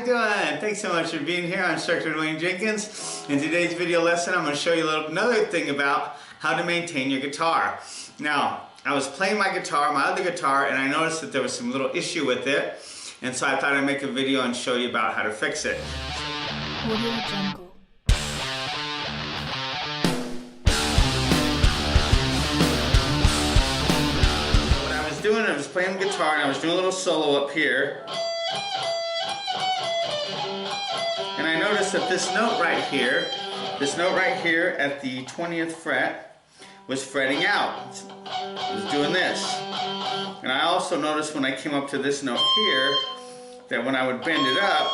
you doing? Thanks so much for being here. I'm instructor Dwayne Jenkins. In today's video lesson, I'm going to show you another thing about how to maintain your guitar. Now, I was playing my other guitar, and I noticed that there was some little issue with it, and so I thought I'd make a video and show you about how to fix it. I was playing guitar and I was doing a little solo up here, and I noticed that this note right here at the 20th fret was fretting out. It was doing this. And I also noticed when I came up to this note here that when I would bend it up,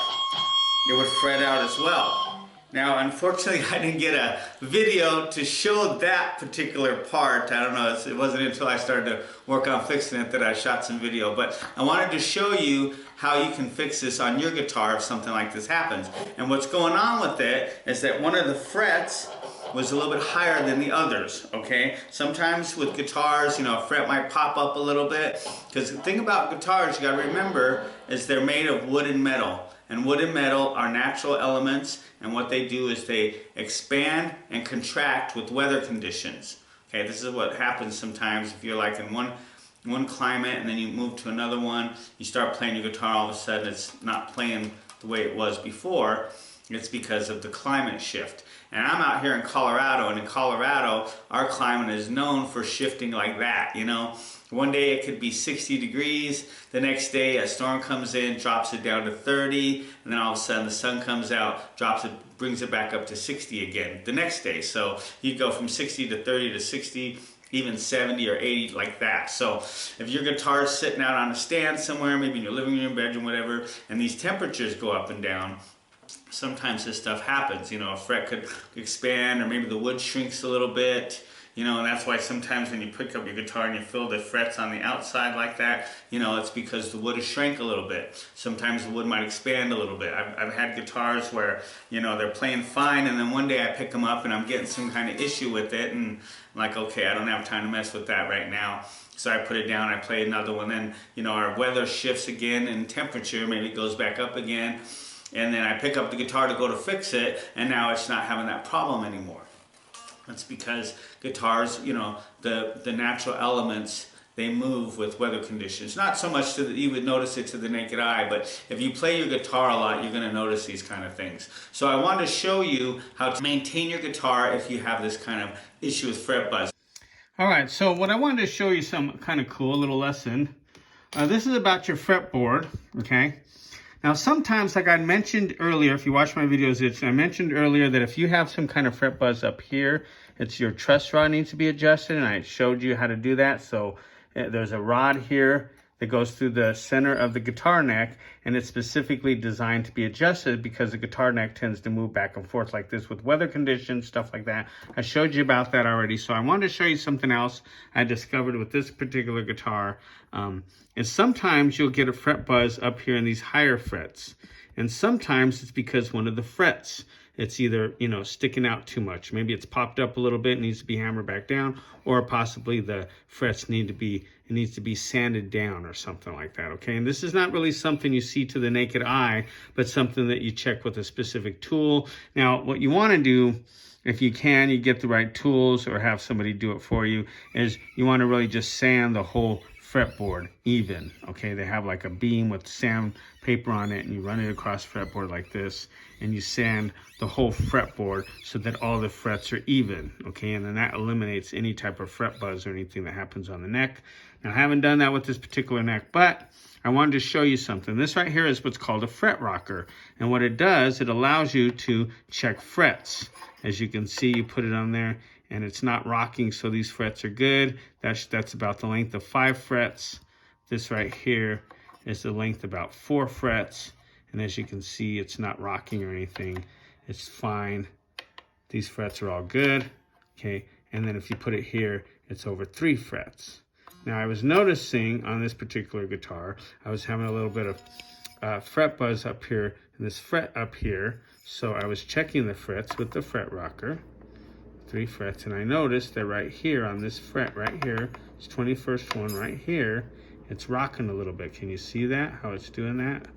it would fret out as well. Now, unfortunately, I didn't get a video to show that particular part. I don't know, it wasn't until I started to work on fixing it that I shot some video. But I wanted to show you how you can fix this on your guitar if something like this happens. And what's going on with it is that one of the frets was a little bit higher than the others, okay? Sometimes with guitars, you know, a fret might pop up a little bit. Because the thing about guitars, you gotta remember, is they're made of wood and metal. And wood and metal are natural elements, and what they do is they expand and contract with weather conditions. Okay, this is what happens sometimes if you're like in one climate and then you move to another one, you start playing your guitar, all of a sudden it's not playing the way it was before. It's because of the climate shift. And I'm out here in Colorado, and in Colorado, our climate is known for shifting like that, you know. One day it could be 60 degrees, the next day a storm comes in, drops it down to 30, and then all of a sudden the sun comes out, drops it, brings it back up to 60 again the next day. So you go from 60 to 30 to 60, even 70 or 80, like that. So if your guitar is sitting out on a stand somewhere, maybe in your living room, bedroom, whatever, and these temperatures go up and down, sometimes this stuff happens. You know, a fret could expand, or maybe the wood shrinks a little bit, you know, and that's why sometimes when you pick up your guitar and you feel the frets on the outside like that, you know, it's because the wood has shrank a little bit. Sometimes the wood might expand a little bit. I've had guitars where, you know, they're playing fine, and then one day I pick them up and I'm getting some kind of issue with it, and I'm like, okay, I don't have time to mess with that right now. So I put it down, I play another one, then, you know, our weather shifts again in temperature, maybe it goes back up again. And then I pick up the guitar to go to fix it, and now it's not having that problem anymore. That's because guitars, you know, the natural elements, they move with weather conditions. Not so much that you would notice it to the naked eye, but if you play your guitar a lot, you're going to notice these kind of things. So I wanted to show you how to maintain your guitar if you have this kind of issue with fret buzz. All right, so what I wanted to show you some kind of cool little lesson. This is about your fretboard, okay? Now sometimes, like I mentioned earlier, if you watch my videos, I mentioned earlier that if you have some kind of fret buzz up here, it's your truss rod needs to be adjusted, and I showed you how to do that. So there's a rod here that goes through the center of the guitar neck, and it's specifically designed to be adjusted because the guitar neck tends to move back and forth like this with weather conditions, stuff like that. I showed you about that already, so I wanted to show you something else I discovered with this particular guitar. Is sometimes you'll get a fret buzz up here in these higher frets, and sometimes it's because one of the frets, it's either, you know, sticking out too much. Maybe it's popped up a little bit, needs to be hammered back down, or possibly the frets needs to be sanded down or something like that, okay? And this is not really something you see to the naked eye, but something that you check with a specific tool. Now, what you want to do, if you can, you get the right tools or have somebody do it for you, is you want to really just sand the whole fretboard even, okay? They have like a beam with sandpaper on it, and you run it across the fretboard like this, and you sand the whole fretboard so that all the frets are even, okay? And then that eliminates any type of fret buzz or anything that happens on the neck. Now, I haven't done that with this particular neck, but I wanted to show you something. This right here is what's called a fret rocker, and what it does, it allows you to check frets. As you can see, you put it on there, and it's not rocking, so these frets are good. That's about the length of 5 frets. This right here is the length about 4 frets, and as you can see, it's not rocking or anything. It's fine. These frets are all good, okay? And then if you put it here, it's over 3 frets. Now, I was noticing on this particular guitar, I was having a little bit of fret buzz up here, and this fret up here, so I was checking the frets with the fret rocker. 3 frets, and I noticed that right here on this fret right here, this 21st one right here, it's rocking a little bit. Can you see that, how it's doing that?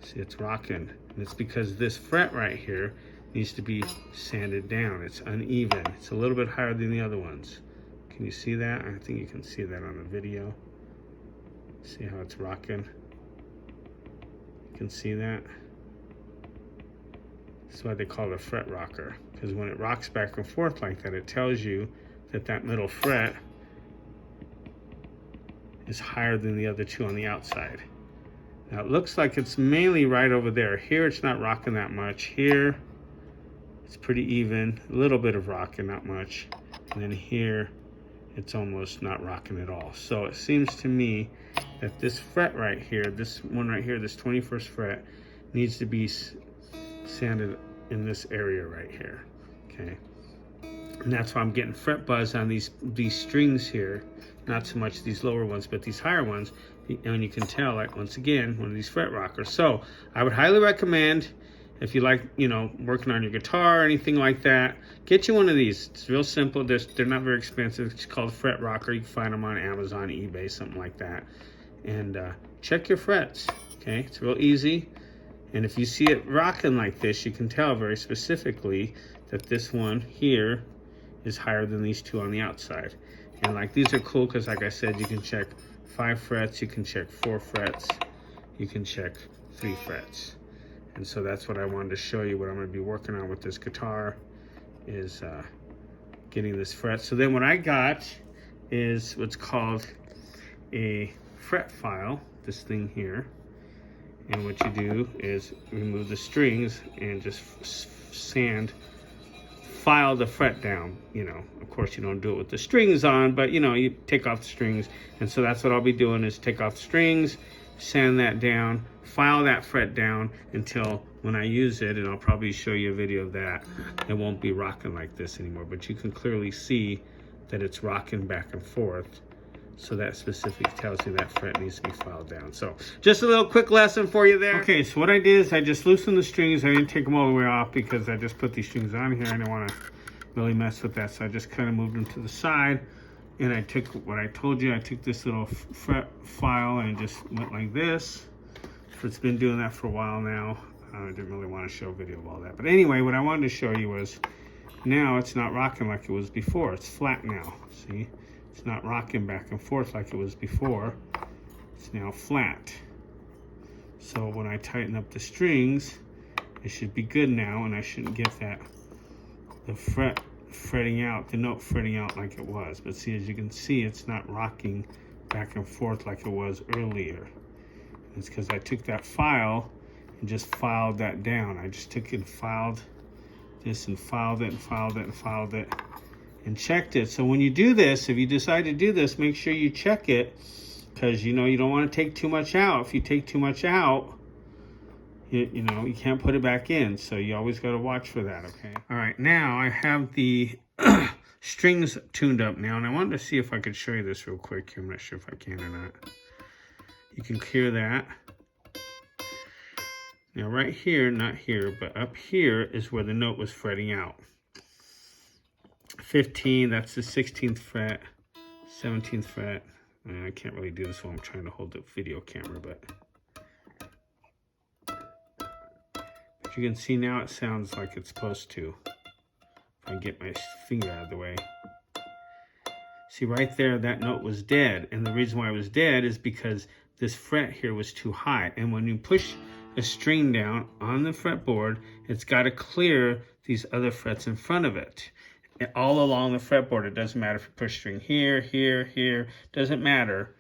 See, it's rocking. And it's because this fret right here needs to be sanded down. It's uneven. It's a little bit higher than the other ones. Can you see that? I think you can see that on the video. See how it's rocking? You can see that? That's why they call it a fret rocker. Because when it rocks back and forth like that, it tells you that that middle fret is higher than the other two on the outside. Now it looks like it's mainly right over there. Here it's not rocking that much. Here it's pretty even. A little bit of rocking, not much. And then here it's almost not rocking at all. So it seems to me that this fret right here, this one right here, this 21st fret, needs to be sanded in this area right here. Okay. And that's why I'm getting fret buzz on these strings here. Not so much these lower ones, but these higher ones. And you can tell, like, once again, one of these fret rockers. So I would highly recommend, if you like, you know, working on your guitar or anything like that, get you one of these. It's real simple. They're not very expensive. It's called a fret rocker. You can find them on Amazon, eBay, something like that. And check your frets. Okay, it's real easy. And if you see it rocking like this, you can tell very specifically that this one here is higher than these two on the outside. And like, these are cool because, like I said, you can check 5 frets, you can check 4 frets, you can check 3 frets. And so that's what I wanted to show you. What I'm going to be working on with this guitar is getting this fret. So then what I got is what's called a fret file, this thing here. And what you do is remove the strings and just file the fret down. You know, of course you don't do it with the strings on, but you know, you take off the strings. And so that's what I'll be doing, is take off the strings, sand that down, file that fret down until when I use it, and I'll probably show you a video of that, it won't be rocking like this anymore, but you can clearly see that it's rocking back and forth. So that specific tells you that fret needs to be filed down. So just a little quick lesson for you there. Okay, so what I did is I just loosened the strings. I didn't take them all the way off because I just put these strings on here. I didn't want to really mess with that. So I just kind of moved them to the side. And I took what I told you. I took this little fret file and just went like this. It's been doing that for a while now. I didn't really want to show a video of all that. But anyway, what I wanted to show you was now it's not rocking like it was before. It's flat now, see? It's not rocking back and forth like it was before. It's now flat. So when I tighten up the strings, it should be good now, and I shouldn't get the fretting out, the note fretting out like it was. But see, as you can see, it's not rocking back and forth like it was earlier. It's because I took that file and just filed that down. I just took and filed this and filed it and filed it and filed it and checked it. So when you do this, if you decide to do this, make sure you check it, because you know you don't want to take too much out. If you take too much out, you know, you can't put it back in. So you always got to watch for that, okay? All right, now I have the strings tuned up now, and I wanted to see if I could show you this real quick. I'm not sure if I can or not. You can hear that. Now right here, not here, but up here is where the note was fretting out. 15, that's the 16th fret, 17th fret. I can't really do this while I'm trying to hold the video camera, but you can see now it sounds like it's supposed to. If I get my finger out of the way. See right there, that note was dead. And the reason why it was dead is because this fret here was too high. And when you push a string down on the fretboard, it's got to clear these other frets in front of it. All along the fretboard. It doesn't matter if you push string here, here, here. Doesn't matter.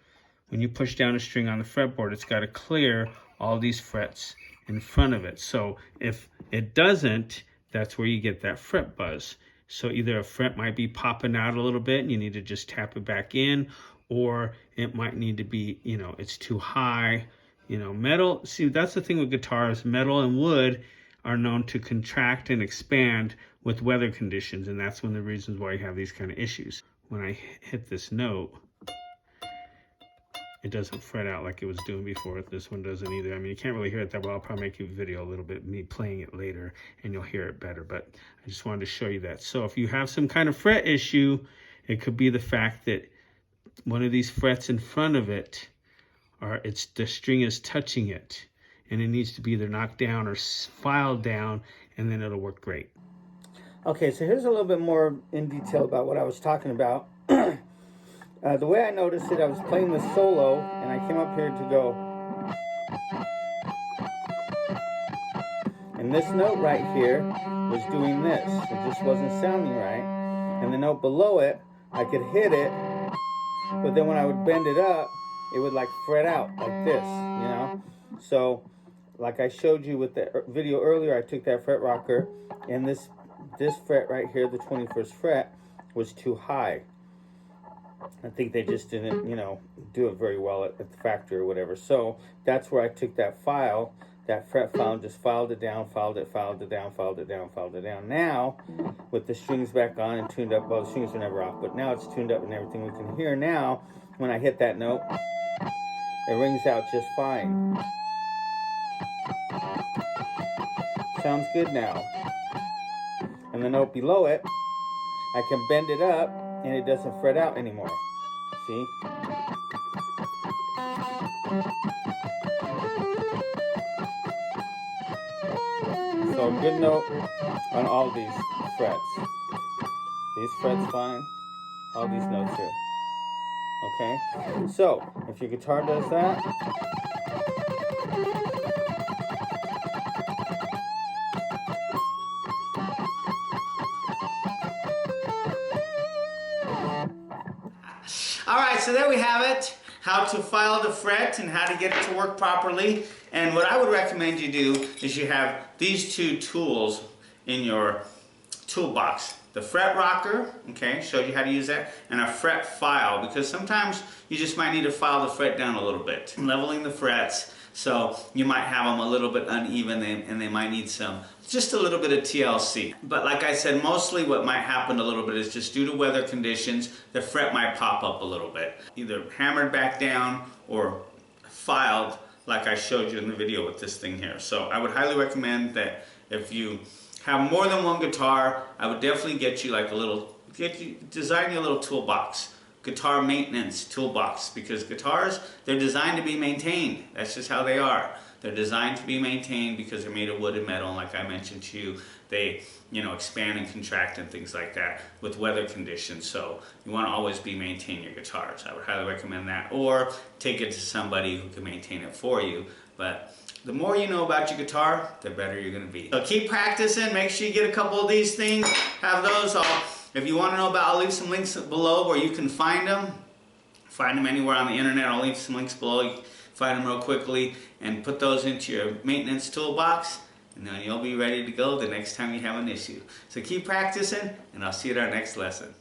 When you push down a string on the fretboard, it's got to clear all these frets in front of it. So if it doesn't, that's where you get that fret buzz. So either a fret might be popping out a little bit and you need to just tap it back in, or it might need to be, you know, it's too high. You know, metal, see, that's the thing with guitars. Metal and wood are known to contract and expand with weather conditions, and that's one of the reasons why you have these kind of issues. When I hit this note, it doesn't fret out like it was doing before. This one doesn't either. I mean, you can't really hear it that well. I'll probably make a video a little bit, me playing it later, and you'll hear it better, but I just wanted to show you that. So if you have some kind of fret issue, it could be the fact that one of these frets in front of it, the string is touching it. and it needs to be either knocked down or filed down, and then it'll work great. Okay, so here's a little bit more in detail about what I was talking about. The way I noticed it, I was playing the solo, and I came up here to go. And this note right here was doing this. It just wasn't sounding right. And the note below it, I could hit it, but then when I would bend it up, it would like fret out like this, you know? So, like I showed you with the video earlier, I took that fret rocker, and this fret right here, the 21st fret, was too high. I think they just didn't, you know, do it very well at the factory or whatever. So that's where I took that file, that fret file, and just filed it down, filed it down, filed it down, filed it down. Now, with the strings back on and tuned up, well, the strings are never off, but now it's tuned up and everything we can hear now, when I hit that note, it rings out just fine. Sounds good now. And the note below it, I can bend it up and it doesn't fret out anymore. See? So a good note on all these frets. These frets fine. All these notes here. Okay? So, if your guitar does that, Alright, so there we have it. How to file the fret and how to get it to work properly. And what I would recommend you do is you have these two tools in your toolbox. The fret rocker, okay, showed you how to use that, and a fret file, because sometimes you just might need to file the fret down a little bit. Leveling the frets, so you might have them a little bit uneven and they might need just a little bit of TLC. But like I said, mostly what might happen a little bit is just due to weather conditions, the fret might pop up a little bit. Either hammered back down or filed like I showed you in the video with this thing here. So I would highly recommend that if you have more than one guitar, I would definitely get you like design you a little toolbox. Guitar maintenance toolbox, because guitars, they're designed to be maintained. That's just how they are. They're designed to be maintained because they're made of wood and metal, and like I mentioned to you, they expand and contract and things like that with weather conditions. So you want to always be maintaining your guitars. I would highly recommend that, or take it to somebody who can maintain it for you. But the more you know about your guitar, the better you're going to be. So keep practicing. Make sure you get a couple of these things. Have those. If you want to know about, I'll leave some links below where you can find them. Find them anywhere on the internet. I'll leave some links below. You can find them real quickly and put those into your maintenance toolbox, and then you'll be ready to go the next time you have an issue. So keep practicing, and I'll see you at our next lesson.